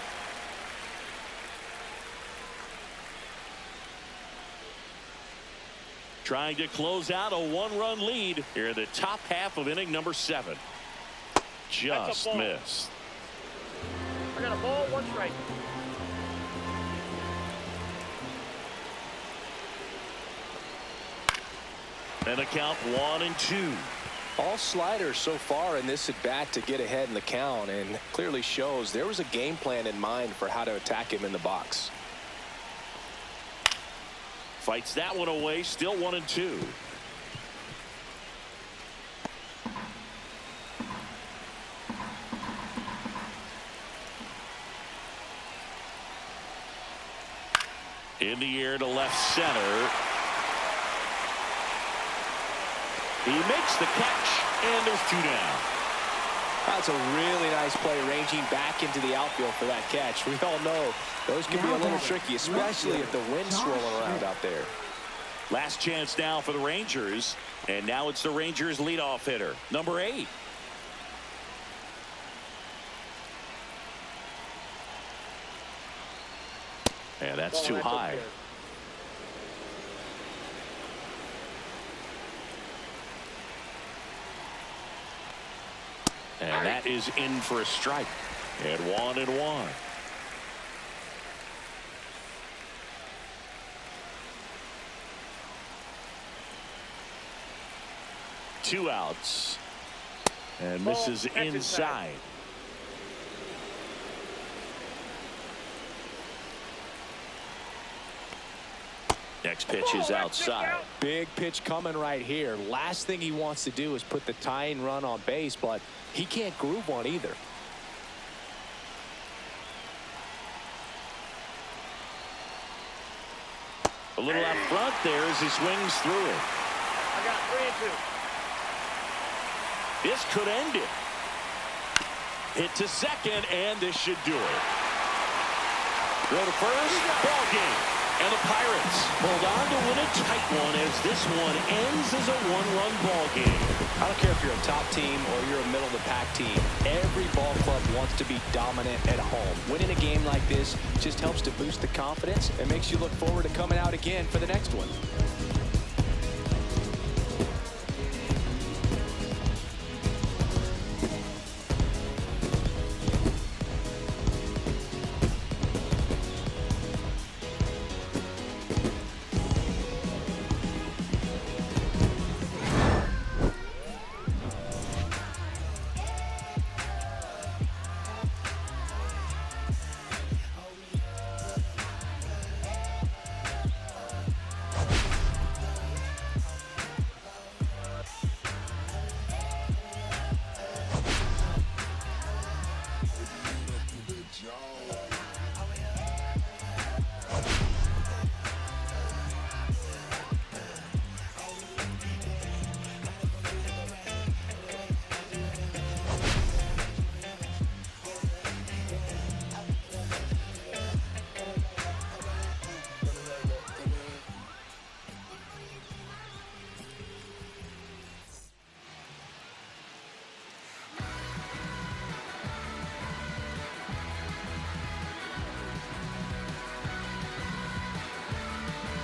Trying to close out a one-run lead here in the top half of inning number 7. Just missed. I got a ball, 1 strike. And the count 1-2. All sliders so far in this at bat to get ahead in the count, and clearly shows there was a game plan in mind for how to attack him in the box. Fights that one away, still 1-2. In the air to left center. He makes the catch, and there's 2 down. That's a really nice play, ranging back into the outfield for that catch. We all know those can be a little tricky, especially if the wind's swirling around out there. Last chance now for the Rangers, and now it's the Rangers leadoff hitter, number 8. And that's too high. And that is in for a strike. And 1-1. Two outs. And misses inside. Next pitch is outside. Big pitch coming right here. Last thing he wants to do is put the tying run on base, but he can't groove one either. A little out front there as he swings through it. I got 3-2. This could end it. Hit to second, and this should do it. Throw to first, ball game. And the Pirates hold on to win a tight one as this one ends as a one-run ball game. I don't care if you're a top team or you're a middle-of-the-pack team. Every ball club wants to be dominant at home. Winning a game like this just helps to boost the confidence and makes you look forward to coming out again for the next one.